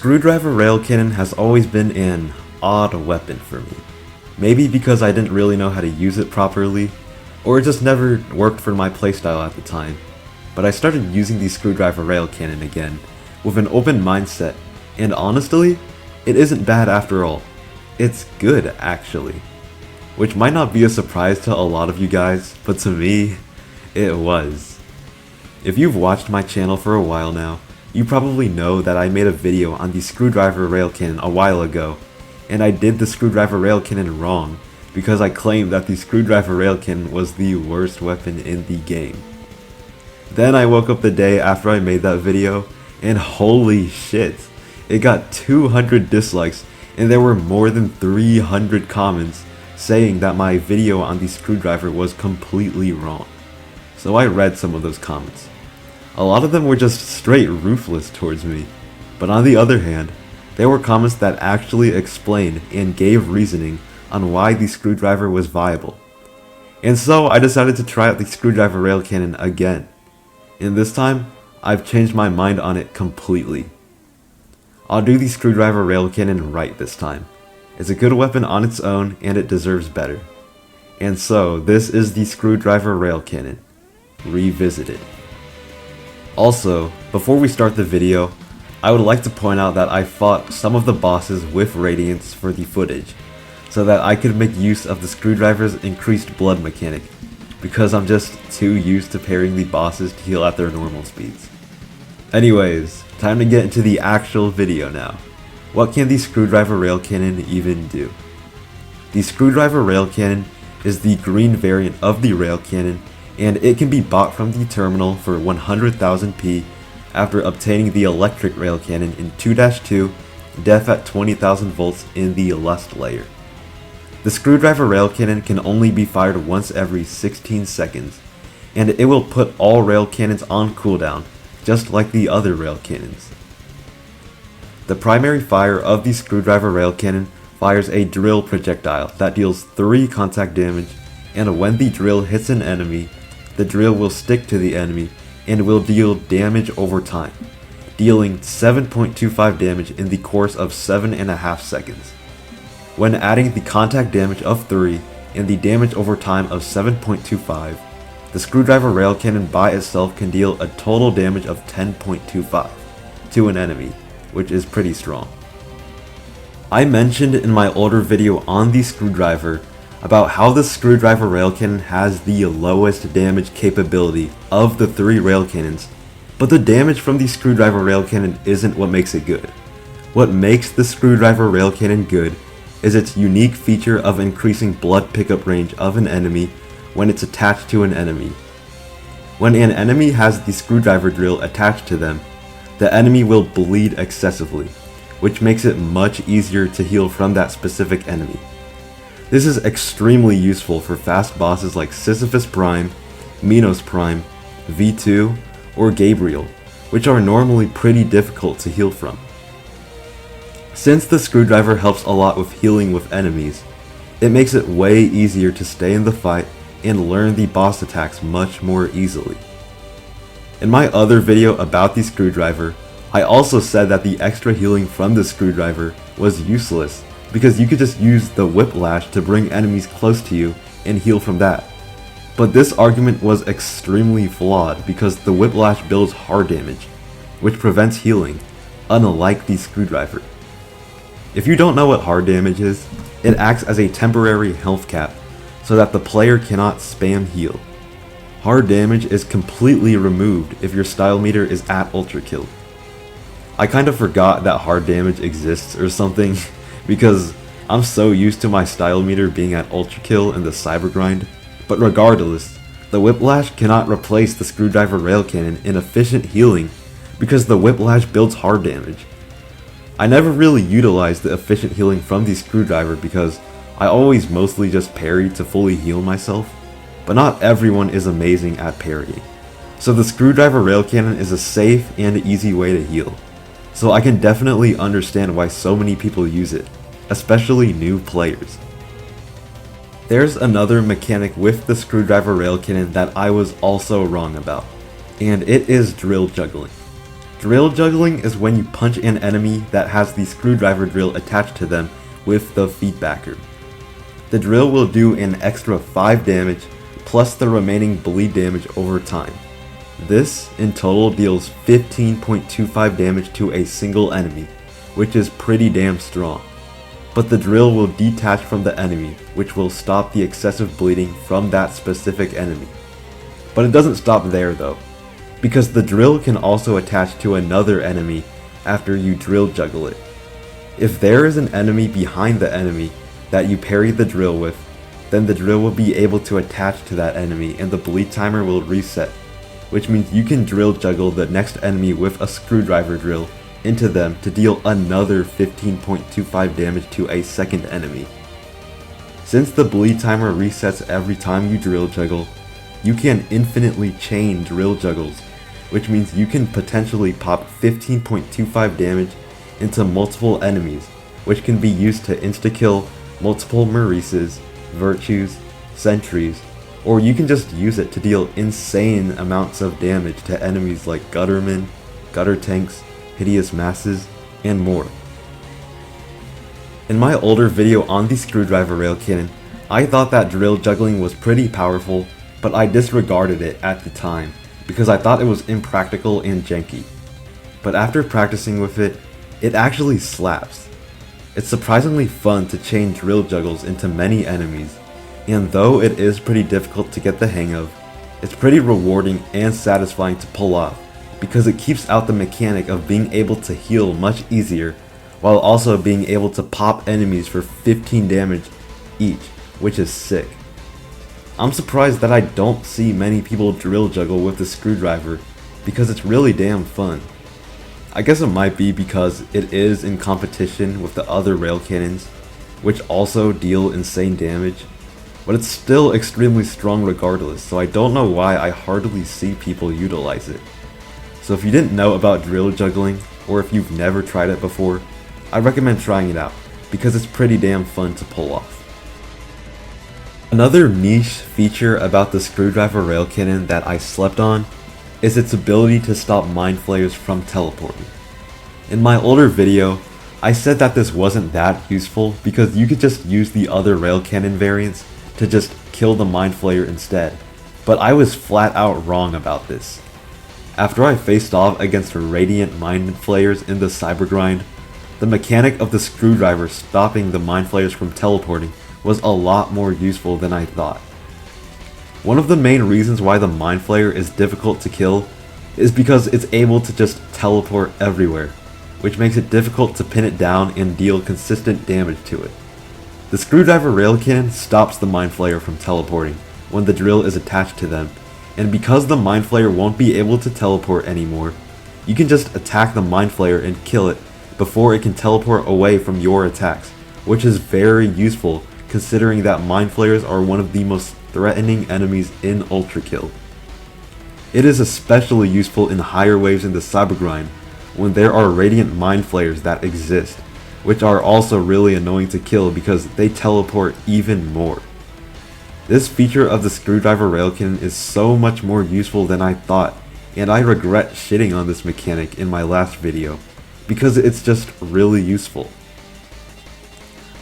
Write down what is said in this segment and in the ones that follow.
screwdriver railcannon has always been an odd weapon for me. Maybe because I didn't really know how to use it properly, or it just never worked for my playstyle at the time. But I started using the screwdriver railcannon again, with an open mindset, and honestly, it isn't bad after all. It's good, actually. Which might not be a surprise to a lot of you guys, but to me, it was. If you've watched my channel for a while now, you probably know that I made a video on the screwdriver railcannon a while ago, and I did the screwdriver railcannon wrong, because I claimed that the screwdriver railcannon was the worst weapon in the game. Then I woke up the day after I made that video, and holy shit, it got 200 dislikes, and there were more than 300 comments saying that my video on the screwdriver was completely wrong. So I read some of those comments. A lot of them were just straight ruthless towards me, but on the other hand, there were comments that actually explained and gave reasoning on why the screwdriver was viable. And so I decided to try out the screwdriver railcannon again, and this time, I've changed my mind on it completely. I'll do the screwdriver railcannon right this time. It's a good weapon on its own, and it deserves better. And so, this is the screwdriver railcannon, revisited. Also, before we start the video, I would like to point out that I fought some of the bosses with radiance for the footage, so that I could make use of the screwdriver's increased blood mechanic, because I'm just too used to parrying the bosses to heal at their normal speeds. Anyways, time to get into the actual video now. What can the screwdriver railcannon even do? The screwdriver railcannon is the green variant of the railcannon, and it can be bought from the terminal for 100,000 P after obtaining the electric railcannon in 2-2, def at 20,000 volts in the lust layer. The screwdriver railcannon can only be fired once every 16 seconds, and it will put all railcannons on cooldown, just like the other railcannons. The primary fire of the screwdriver railcannon fires a drill projectile that deals 3 contact damage, and when the drill hits an enemy, the drill will stick to the enemy and will deal damage over time, dealing 7.25 damage in the course of 7.5 seconds. When adding the contact damage of 3 and the damage over time of 7.25, the screwdriver railcannon by itself can deal a total damage of 10.25 to an enemy, which is pretty strong. I mentioned in my older video on the screwdriver about how the screwdriver railcannon has the lowest damage capability of the 3 railcannons, but the damage from the screwdriver railcannon isn't what makes it good. What makes the screwdriver railcannon good is its unique feature of increasing blood pickup range of an enemy when it's attached to an enemy. When an enemy has the screwdriver drill attached to them, the enemy will bleed excessively, which makes it much easier to heal from that specific enemy. This is extremely useful for fast bosses like Sisyphus Prime, Minos Prime, V2, or Gabriel, which are normally pretty difficult to heal from. Since the screwdriver helps a lot with healing with enemies, it makes it way easier to stay in the fight and learn the boss attacks much more easily. In my other video about the screwdriver, I also said that the extra healing from the screwdriver was useless because you could just use the whiplash to bring enemies close to you and heal from that. But this argument was extremely flawed because the whiplash builds hard damage, which prevents healing, unlike the screwdriver. If you don't know what hard damage is, it acts as a temporary health cap so that the player cannot spam heal. Hard damage is completely removed if your style meter is at ULTRAKILL. I kind of forgot that hard damage exists or something because I'm so used to my style meter being at ULTRAKILL in the cyber grind, but regardless, the whiplash cannot replace the screwdriver railcannon in efficient healing because the whiplash builds hard damage. I never really utilized the efficient healing from the screwdriver because I always mostly just parried to fully heal myself, but not everyone is amazing at parrying. So the screwdriver railcannon is a safe and easy way to heal. So I can definitely understand why so many people use it, especially new players. There's another mechanic with the screwdriver railcannon that I was also wrong about, and it is drill juggling. Drill juggling is when you punch an enemy that has the screwdriver drill attached to them with the feedbacker. The drill will do an extra 5 damage plus the remaining bleed damage over time. This in total deals 15.25 damage to a single enemy, which is pretty damn strong. But the drill will detach from the enemy, which will stop the excessive bleeding from that specific enemy. But it doesn't stop there though, because the drill can also attach to another enemy after you drill juggle it. If there is an enemy behind the enemy that you parry the drill with, then the drill will be able to attach to that enemy and the bleed timer will reset, which means you can drill juggle the next enemy with a screwdriver drill into them to deal another 15.25 damage to a second enemy. Since the bleed timer resets every time you drill juggle, you can infinitely chain drill juggles, which means you can potentially pop 15.25 damage into multiple enemies, which can be used to insta-kill multiple Maurices, Virtues, Sentries, or you can just use it to deal insane amounts of damage to enemies like Guttermen, Gutter Tanks, Hideous Masses, and more. In my older video on the screwdriver Railcannon, I thought that drill juggling was pretty powerful, but I disregarded it at the time because I thought it was impractical and janky. But after practicing with it, it actually slaps. It's surprisingly fun to chain drill juggles into many enemies, and though it is pretty difficult to get the hang of, it's pretty rewarding and satisfying to pull off because it keeps out the mechanic of being able to heal much easier while also being able to pop enemies for 15 damage each, which is sick. I'm surprised that I don't see many people drill juggle with the screwdriver because it's really damn fun. I guess it might be because it is in competition with the other Railcannons, which also deal insane damage, but it's still extremely strong regardless, so I don't know why I hardly see people utilize it. So if you didn't know about drill juggling, or if you've never tried it before, I recommend trying it out, because it's pretty damn fun to pull off. Another niche feature about the screwdriver Railcannon that I slept on is its ability to stop Mindflayers from teleporting. In my older video, I said that this wasn't that useful because you could just use the other Railcannon variants to just kill the Mindflayer instead, but I was flat out wrong about this. After I faced off against Radiant Mindflayers in the Cybergrind, the mechanic of the screwdriver stopping the Mindflayers from teleporting was a lot more useful than I thought. One of the main reasons why the Mindflayer is difficult to kill is because it's able to just teleport everywhere, which makes it difficult to pin it down and deal consistent damage to it. The screwdriver Railcannon stops the Mindflayer from teleporting when the drill is attached to them, and because the Mindflayer won't be able to teleport anymore, you can just attack the Mindflayer and kill it before it can teleport away from your attacks, which is very useful considering that Mindflayers are one of the most threatening enemies in ULTRAKILL. It is especially useful in higher waves in the Cybergrind when there are Radiant Mindflayers that exist, which are also really annoying to kill because they teleport even more. This feature of the screwdriver Railcannon is so much more useful than I thought, and I regret shitting on this mechanic in my last video, because it's just really useful.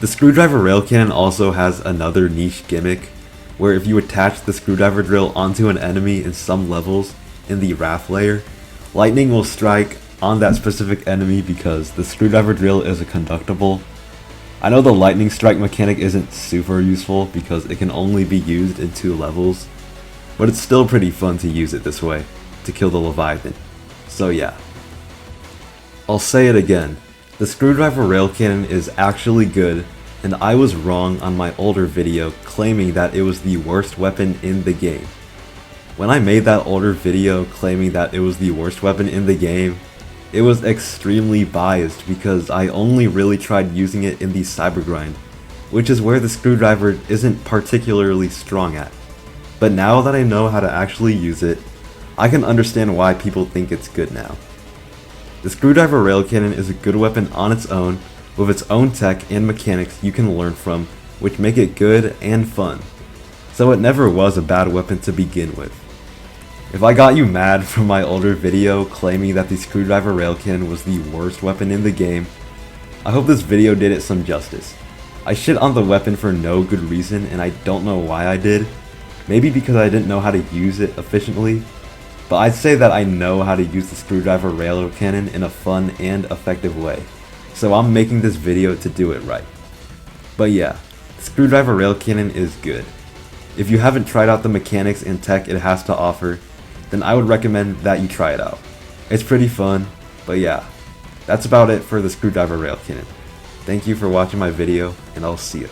The screwdriver Railcannon also has another niche gimmick, where if you attach the screwdriver drill onto an enemy in some levels in the Wrath layer, lightning will strike on that specific enemy because the screwdriver drill is a conductible. I know the lightning strike mechanic isn't super useful because it can only be used in 2 levels, but it's still pretty fun to use it this way, to kill the Leviathan. So yeah. I'll say it again, the screwdriver Railcannon is actually good, and I was wrong on my older video claiming that it was the worst weapon in the game. When I made that older video claiming that it was the worst weapon in the game, it was extremely biased because I only really tried using it in the Cybergrind, which is where the screwdriver isn't particularly strong at. But now that I know how to actually use it, I can understand why people think it's good now. The screwdriver Railcannon is a good weapon on its own, with its own tech and mechanics you can learn from, which make it good and fun. So it never was a bad weapon to begin with. If I got you mad from my older video claiming that the screwdriver railcannon was the worst weapon in the game, I hope this video did it some justice. I shit on the weapon for no good reason and I don't know why I did. Maybe because I didn't know how to use it efficiently, but I'd say that I know how to use the screwdriver railcannon in a fun and effective way. So I'm making this video to do it right. But yeah, the screwdriver railcannon is good. If you haven't tried out the mechanics and tech it has to offer, then I would recommend that you try it out. It's pretty fun, but yeah, that's about it for the screwdriver railcannon. Thank you for watching my video, and I'll see you.